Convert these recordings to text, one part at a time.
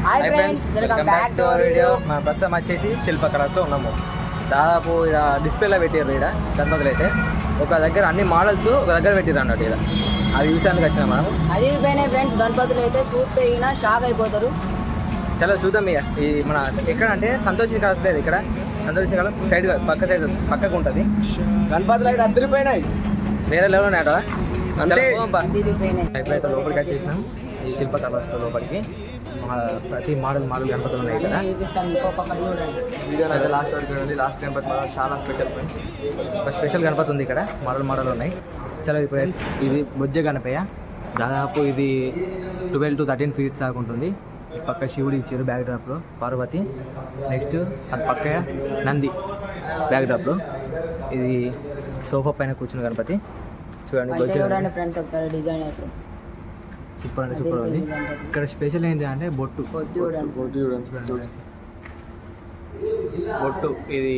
Hi friends, welcome back to our video. మా ప్రస్తుతం వచ్చేసి శిల్పకళతో ఉన్నాము. దాదాపు ఇక్కడ డిస్ప్లేలో పెట్టారు. ఇక్కడ గణపతులు అయితే ఒక దగ్గర అన్ని మోడల్స్ ఒక దగ్గర పెట్టారు అన్నట్టు. ఇక్కడ అవి చూసానికి వచ్చినాం మనం. అదిరిపోయినాయి ఫ్రెండ్స్, గణపతులు అయితే చూస్తే ఈయన షాక్ అయిపోతారు. చాలా చూద్దాం. ఇక ఈ మన ఎక్కడ అంటే సంతోషి కళ లేదు. ఇక్కడ సంతోషి కళ సైడ్ పక్కకు ఉంటుంది. గణపతులు అయితే అదిరిపోయినాయి, వేరే లెవెల్ ఉన్నాయట. అంటే ఎప్పుడైతే లోపలికి వచ్చేసినాం ఈ శిల్పకళ లోపలికి ప్రతి మోడల్ గణపతులు ఉన్నాయి ఇక్కడ. వీడియో అయితే లాస్ట్ వరకు చూడండి. లాస్ట్ గణపతి మోడల్ చాలా స్పెషల్ ఫ్రెండ్స్. ఒక స్పెషల్ గణపతి ఉంది ఇక్కడ, మోడల్ ఉన్నాయి. చాలా ఫ్రెండ్స్, ఇది బొజ్జ గణపయ్య. దాదాపు ఇది 12 to 13 feet దాకా ఉంటుంది. పక్క శివుడు ఇచ్చారు బ్యాక్ డ్రాప్లో, పార్వతి. నెక్స్ట్ అది పక్క నంది బ్యాక్ డ్రాప్లో. ఇది సోఫా పైన కూర్చున్న గణపతి. చూడండి ఫ్రెండ్స్, ఒకసారి డిజైన్ అయితే సూపర్ ఉంది. ఇక్కడ స్పెషల్ ఏంటి అంటే బొట్టు. ఇది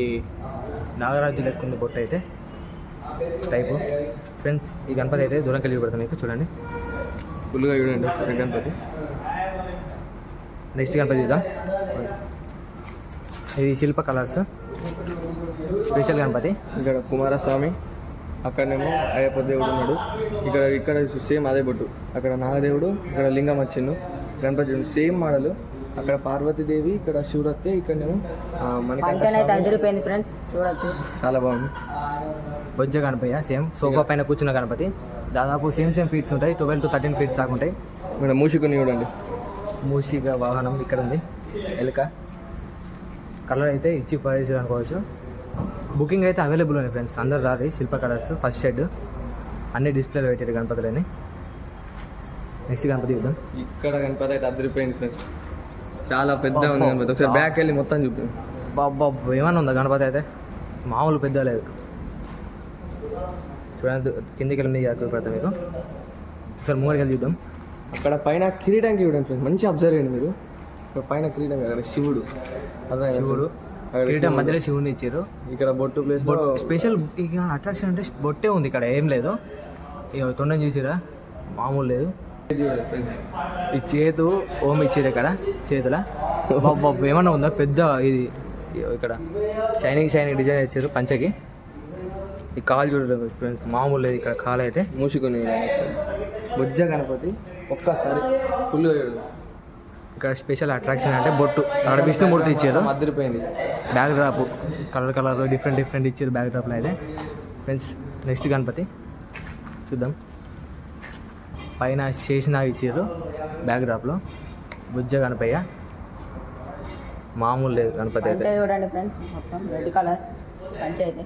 నాగరాజు లెక్క ఉంది బొట్టు అయితే టైపు. ఫ్రెండ్స్, ఈ గణపతి అయితే దూరం కలిగి పెడతాం మీకు. చూడండి ఫుల్గా చూడండి ఒకసారి గణపతి. నెక్స్ట్ గణపతి చూద్దాం. ఇది శిల్ప కలర్స్ స్పెషల్ గణపతి. ఇక్కడ కుమారస్వామి, అక్కడనేమో అయ్యప్ప దేవుడు ఉన్నాడు. ఇక్కడ సేమ్ అదే బొట్టు. అక్కడ నాగదేవుడు, ఇక్కడ లింగం వచ్చిండు. Ganapati same model. అక్కడ పార్వతీదేవి, ఇక్కడ శివరత్తే, ఇక్కడనేమో అదిరిపోయింది ఫ్రెండ్స్, చూడొచ్చు. చాలా బాగుంది. బొజ్జ గణపయ్య సేమ్ సోఫా పైన కూర్చున్న గణపతి. దాదాపు సేమ్ ఫీట్స్ ఉంటాయి. 12 to 13 feet దాకా ఉంటాయి. ఇక్కడ మూషికుని చూడండి, మూషిక వాహనం ఇక్కడ ఉంది. ఎలుక కలర్ అయితే ఇచ్చి పడేసారు అనుకోవచ్చు. బుకింగ్ అయితే అవైలబుల్ ఉంది ఫ్రెండ్స్. అందరు రాలి. శిల్ప కలర్స్ ఫస్ట్ షెడ్ అన్ని డిస్ప్లేలో పెట్టారు గణపతులని. నెక్స్ట్ గణపతి చూద్దాం. ఇక్కడ గణపతి అయితే అదిరిపోయింది ఫ్రెండ్స్, చాలా పెద్ద ఉంది గణపతి. ఒకసారి బ్యాక్ వెళ్ళి మొత్తం చూపి. బాబా ఏమన్నా ఉందా గణపతి అయితే, మామూలు పెద్ద లేదు. చూడండి కిందికి వెళ్ళి పెడతాం మీకు. ఒకసారి మూడుకి వెళ్ళి చూద్దాం. అక్కడ పైన కిరీటానికి చూడండి ఫ్రెండ్స్, మంచి అబ్జర్వ్ చేయండి మీరు. ఇక్కడ పైన కిరీటం, అక్కడ శివుడు, అదే శివుడు కిరీటం మధ్యలో శివుని ఇచ్చారు. ఇక్కడ బొట్టు ప్లేస్ స్పెషల్ అట్రాక్షన్ అంటే బొట్టే ఉంది. ఇక్కడ ఏం లేదు. ఇక తొండని చూసిరా, మామూలు లేదు. ఈ చేతు ఓం ఇచ్చారు ఇక్కడ చేతుల. ఏమన్నా ఉందా పెద్ద ఇది. ఇక్కడ షైనింగ్ డిజైన్ ఇచ్చారు పంచకి. ఈ కాలు చూడలేదు ఫ్రెండ్స్, మామూలు లేదు. ఇక్కడ కాలు అయితే మూసుకొని బొజ్జ గణపతి ఒక్కసారి ఫుల్. ఇక్కడ స్పెషల్ అట్రాక్షన్ అంటే బొట్టు. అక్కడ విష్ణుమూర్తి ఇచ్చారు, అదిరిపోయింది. బ్యాక్ డ్రాప్ కలర్ డిఫరెంట్ ఇచ్చారు బ్యాక్ డ్రాప్లో అయితే ఫ్రెండ్స్. నెక్స్ట్ గణపతి చూద్దాం. పైన శేషనాగ్ ఇచ్చారు బ్యాక్ డ్రాప్లో. బుజ్జ గణపయ్య మామూలు లేదు గణపతి అయితే. చూడండి ఫ్రెండ్స్, మొత్తం రెడ్ కలర్ పంచైతే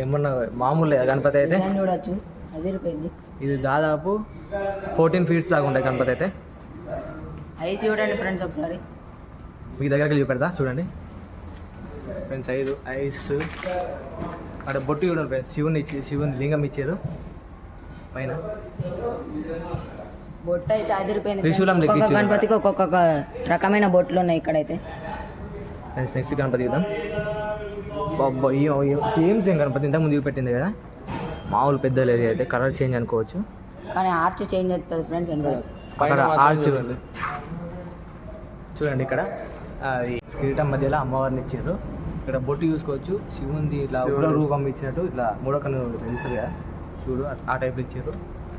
ఏమన్నా మామూలు లేదు గణపతి అయితే. చూడొచ్చు, అదిరిపోయింది. ఇది దాదాపు 14 feet దాకా ఉంటాయి గణపతి అయితే. ఐస్ చూడండి ఫ్రెండ్స్, ఒకసారి మీ దగ్గరికి చూపెడతా చూడండి ఫ్రెండ్స్. ఐస్ అక్కడ బొట్టు చూడండి ఫ్రెండ్స్. శివుని లింగం ఇచ్చారు పైన. బొట్టు అయితే అదిరిపోయింది. గణపతికి ఒక్కొక్క రకమైన బొట్లు ఉన్నాయి ఇక్కడైతే. నెక్స్ట్ గణపతి చూద్దాం. సేమ్ గణపతి ఇంతకు ముందు పెట్టింది కదా, మామూలు పెద్ద లేదు అయితే. కలర్ చేంజ్ అనుకోవచ్చు, కానీ ఆర్చ్ చేంజ్ అవుతుంది ఫ్రెండ్స్. అక్కడ ఆర్చ్ చూడండి. ఇక్కడ కిరీటం మధ్యలో అమ్మవారిని ఇచ్చారు. ఇక్కడ బొట్టు చూసుకోవచ్చు. శివుంది ఇట్లా ఉగ్ర రూపం ఇచ్చినట్టు, ఇట్లా మూడో కన్ను తెలుస్తుంది కదా చూడు, ఆ టైప్లో ఇచ్చారు.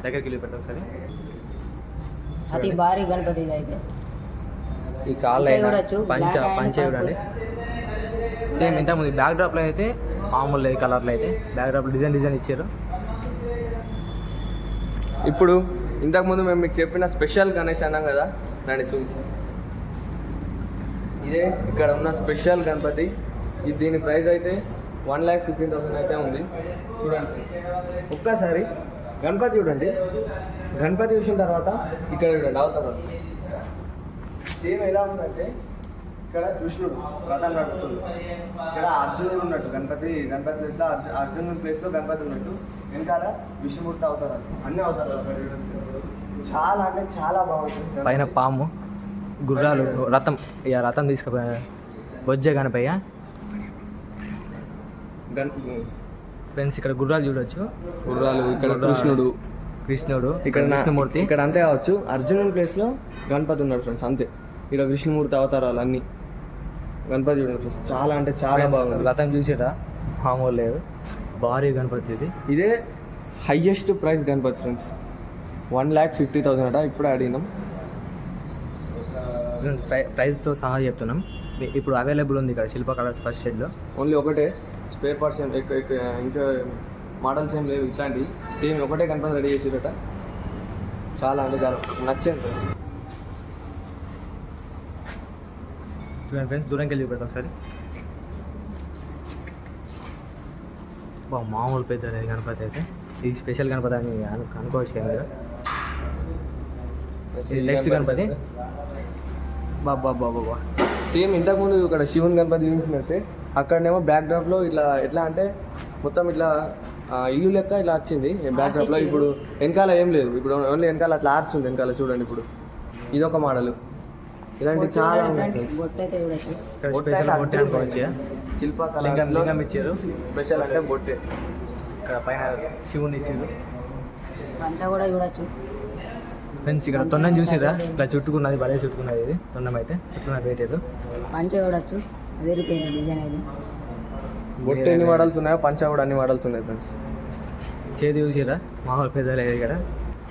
దగ్గరికి వెళ్ళి పెట్టారు ఒకసారి. అతి భారీ గణపతి అయితే. ఈ కాళ్ళు పంచ చూడండి. సేమ్ ఇంతకుముందు బ్యాక్ డ్రాప్లో అయితే మామూలు లేదు. కలర్లో అయితే బ్యాక్ డ్రాప్లో డిజైన్ ఇచ్చారు. ఇప్పుడు ఇంతకుముందు మేము మీకు చెప్పిన స్పెషల్ గణేష్ అన్నాం కదా, దాన్ని చూపిస్తాం. ఇదే ఇక్కడ ఉన్న స్పెషల్ గణపతి. దీని ప్రైస్ అయితే 1,15,000 అయితే ఉంది. చూడండి ఒక్కసారి గణపతి చూడండి. గణపతి చూసిన తర్వాత ఇక్కడ చూడండి అవతారం సేమ్ ఎలా ఉందంటే, ఇక్కడ కృష్ణుడు రథం నడుపుతుంది, ఇక్కడ అర్జునుడు ఉన్నట్టు గణపతి ప్లేస్లో అర్జునుడి ప్లేస్లో గణపతి ఉన్నట్టు, వెనకాల విష్ణుమూర్తి అవతారాలు అన్నీ అవతారాలు. చాలా అంటే చాలా బాగుంటుంది. పైన పాము, గుర్రాలు, రథం. ఇక రథం తీసుకుపోయా బొజ్జ గణపయ్య. ఫ్రెండ్స్ ఇక్కడ గుర్రాలు చూడొచ్చు. గుర్రాలు ఇక్కడ కృష్ణుడు ఇక్కడ కృష్ణమూర్తి. ఇక్కడ అంతే కావచ్చు. అర్జునుడి ప్లేస్లో గణపతి ఉన్నాడు ఫ్రెండ్స్, అంతే. ఇక్కడ విష్ణుమూర్తి అవతారాలు అన్నీ. గణపతి చూడండి ఫ్రెండ్స్, చాలా అంటే చాలా బాగుంది. రథం చూసారా, మామూలు లేదు, భారీ గణపతి ఇది. ఇదే హైయెస్ట్ ప్రైస్ గణపతి ఫ్రెండ్స్, 1,50,000 అట. ఇప్పుడే అడిగినాం, ప్రైస్తో సహా చెప్తున్నాం. ఇప్పుడు అవైలబుల్ ఉంది ఇక్కడ శిల్ప కలర్స్ ఫస్ట్ షెడ్లో. ఓన్లీ ఒకటే, స్పేర్ పార్ట్స్ ఏం ఇంకా మోడల్స్ ఏం లేవు. ఇట్లాంటివి సేమ్ ఒకటే గణపతి రెడీ చేసేదట. చాలా అంటే చాలా నచ్చింది ఫ్రెండ్స్. చూడండి ఫ్రెండ్స్, దూరంకి వెళ్ళి పెడతాం ఒకసారి. మామూలు పెద్ద గణపతి అయితే, ఇది స్పెషల్ గణపతి అని అనుకోవచ్చు కదా. నెక్స్ట్ గణపతి బాబా సేమ్ ఇంతకుముందు ఇక్కడ శివుని గణపతి చూపించినట్టే, అక్కడనేమో బ్యాక్ డ్రాప్లో ఇట్లా ఎట్లా అంటే మొత్తం ఇట్లా ఇల్లు లెక్క ఇట్లా వచ్చింది బ్యాక్ డ్రాప్లో. ఇప్పుడు వెనకాల ఏం లేదు, ఇప్పుడు ఓన్లీ వెనకాల అట్లా ఆర్చ్ ఉంది వెనకాల. చూడండి ఇప్పుడు ఇదొక మోడల్. ఇలాంటి చాలా శిల్పకళ ఇచ్చారు. స్పెషల్ అంటే బొట్టే. ఇక్కడ పైన శివుని ఇచ్చారు. పంచ కూడా చూడొచ్చు ఫ్రెండ్స్. ఇక్కడ తొండం చూసిరా, ఇట్లా చుట్టుకున్నది, భలే చుట్టుకున్నది. ఇది తొండం అయితే చుట్టుకున్నది పెట్టారు. పంచ చూడొచ్చు, అదే రూపాయి డిజైన్ అది. బొట్టు ఎన్ని మోడల్స్ ఉన్నాయో పంచ కూడా అన్ని మోడల్స్ ఉన్నాయి ఫ్రెండ్స్. చేతి చూసిరా, మామూలు పెద్ద లేదు ఇక్కడ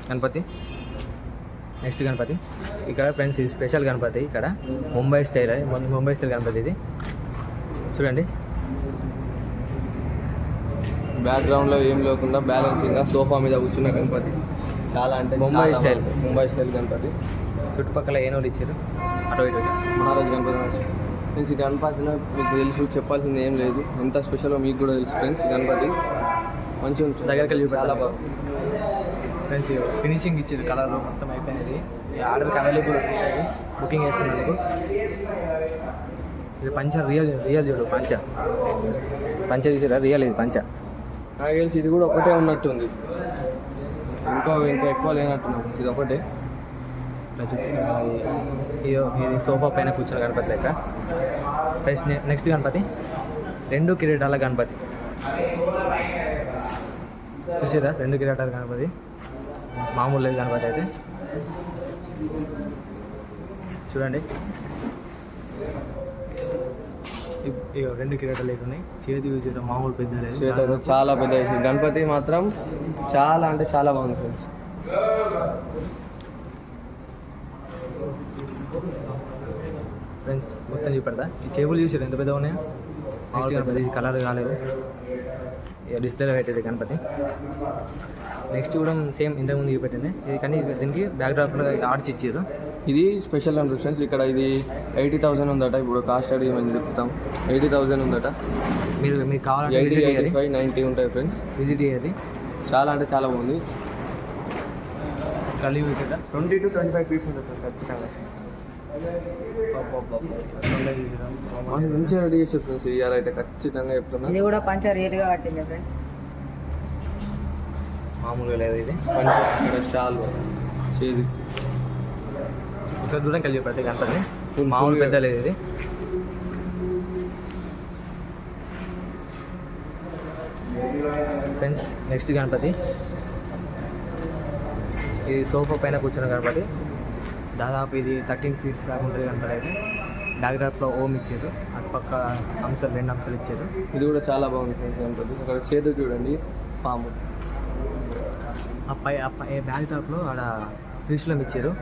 గణపతి. నెక్స్ట్ గణపతి ఇక్కడ ఫ్రెండ్స్, ఇది స్పెషల్ గణపతి. ఇక్కడ ముంబై స్టైల్, ముంబై స్టైల్ గణపతి ఇది. చూడండి బ్యాక్గ్రౌండ్లో ఏం లేకుండా బ్యాలెన్సింగ్గా సోఫా మీద కూర్చున్న గణపతి. చాలా అంటే ముంబై స్టైల్, ముంబై స్టైల్ గణపతి. చుట్టుపక్కల ఏనోళ్ళు ఇచ్చారు, అటు ఇటు. మహారాజ్ గణపతి ఫ్రెండ్స్. ఈ గణపతిలో మీకు తెలుసు, చెప్పాల్సింది ఏం లేదు. ఎంత స్పెషల్లో మీకు కూడా తెలుసు ఫ్రెండ్స్. గణపతి మంచిగా ఉంటుంది, దగ్గరికి వెళ్ళి చాలా బాగుంది ఫ్రెండ్స్. ఫినిషింగ్ ఇచ్చారు, కలర్ మొత్తం అయిపోయినది. ఆర్డర్కి అవైలబుల్ ఉంటుంది, బుకింగ్ చేసుకున్నందుకు. ఇది పంచ రియల్ చూడు, పంచ చూసారా, రియల్ ఇది పంచ. నాకు తెలిసి ఇది కూడా ఒకటే ఉన్నట్టుంది, ఇంకా ఎక్కువ లేనట్టున్నాం. ఇది ఒకటే. ఇది సోఫా పైన కూర్చున్న గణపతి లెక్క. ఫ్రెండ్స్ నెక్స్ట్ గణపతి 2 కిరీటాల గణపతి. చూసారా, 2 కిరీటాల గణపతి, మామూలు లేదు గణపతి అయితే. చూడండి, 2 కిరీటాలు లేకున్నాయి. చేతి చూసేట మామూలు పెద్ద లేదు, చాలా పెద్ద గణపతి మాత్రం. చాలా అంటే చాలా బాగుంది ఫ్రెండ్స్. ఫ్రెండ్స్ మొత్తం చూపెడతా. ఈ చెవులు చూసారు ఎంత పెద్దగా ఉన్నాయో. నెక్స్ట్ గణపతి, ఇది కలర్ కాలేదు, డిస్ప్లేలో పెట్టేది గణపతి. నెక్స్ట్ కూడా సేమ్ ఇంతకుముందు చూపెట్టింది ఇది, కానీ దీనికి బ్యాక్ డ్రాప్లో ఆర్చ్ ఇచ్చారు. ఇది స్పెషల్ అంటే ఫ్రెండ్స్. ఇక్కడ ఇది 80,000 ఉందట. ఇప్పుడు కాస్ట్ అడిగి మనం చెప్తాం, 80,000 ఉందట. మీకు కావాలంటే 85, 90 ఉంటాయి ఫ్రెండ్స్. విజిట్ అయ్యేది. చాలా అంటే చాలా బాగుంది. కళ్ళు చూసారా, 20 to 25 ఫీట్స్ ఉంటుంది ఫ్రెండ్స్ ఖచ్చితంగా. మంచిగా రెడీ చేసారు ఫ్రెండ్స్. ఇయర్ అయితే ఖచ్చితంగా చెప్తున్నా. ఇది కూడా పంచ రియల్గా కట్టింది ఫ్రెండ్స్, మామూలుగా లేదు ఇది. పంచ ఇక్కడ షాల్ చేది. ఒకసారి దూరం కలిసి ప్రతి గణపతి, మామూలు పెద్ద లేదు ఇది. ఫ్రెండ్స్ నెక్స్ట్ గణపతి, ఇది సోఫా పైన కూర్చున్న గణపతి. దాదాపు ఇది 13 ఫీట్స్ దాకా ఉంటుంది గణపతి అయితే. బ్యాక్ డ్రాప్లో ఓం ఇచ్చారు, అటుపక్క అంశాలు 2 అంశాలు ఇచ్చారు. ఇది కూడా చాలా బాగుంది ఫ్రెండ్స్ గణపతి. అక్కడ చేదు చూడండి, పాము. బ్యాక్ డ్రాప్లో ఆడ త్రిశూలం ఇచ్చారు.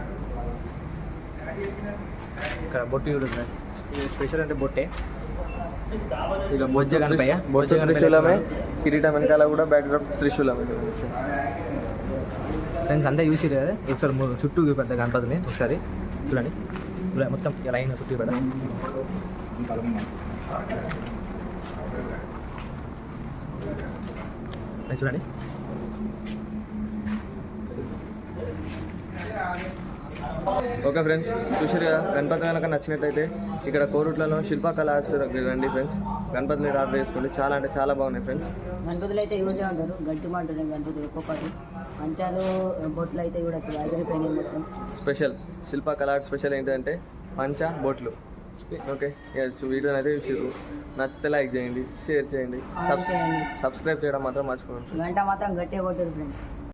ఇక్కడ బొట్టు చూడండి, స్పెషల్ అంటే బొట్టే. ఇలా బొజ్జ గణపయ్య, బొజ్జ త్రిశూలమే. కిరీటం వెనకాల కూడా బ్యాక్ డ్రాప్ త్రిశూలమే ఫ్రెండ్స్. ఫ్రెండ్స్ అంతా చూసి కదా, ఒకసారి చుట్టూ చూపెడతా గణపతిని. ఒకసారి చూడండి, మొత్తం లైన్ చుట్టూ పెడతా. చూడండి, ఓకే ఫ్రెండ్స్, చూసారు కదా. గణపతి కనుక నచ్చినట్టయితే ఇక్కడ కోరుట్లలో శిల్పకళ రండి ఫ్రెండ్స్. గణపతిని ఆర్డర్ చేసుకోండి, చాలా అంటే చాలా బాగున్నాయి ఫ్రెండ్స్. గణపతులు అయితే యూజ్ ఉంటారు, గంచుమంటున్నాయి గణపతులు ఒక్కొక్కటి. పంచాలు బొట్లు అయితే కూడా అదిరిపోయినాయి మొత్తం. స్పెషల్ శిల్పకళ స్పెషల్ ఏంటంటే పంచ బొట్లు. ఓకే, వీడియోని అయితే నచ్చితే లైక్ చేయండి, షేర్ చేయండి, సబ్స్క్రైబ్ చేయడం మాత్రం మర్చిపోండి. గంట మాత్రం గట్టిగా కొట్టారు ఫ్రెండ్స్.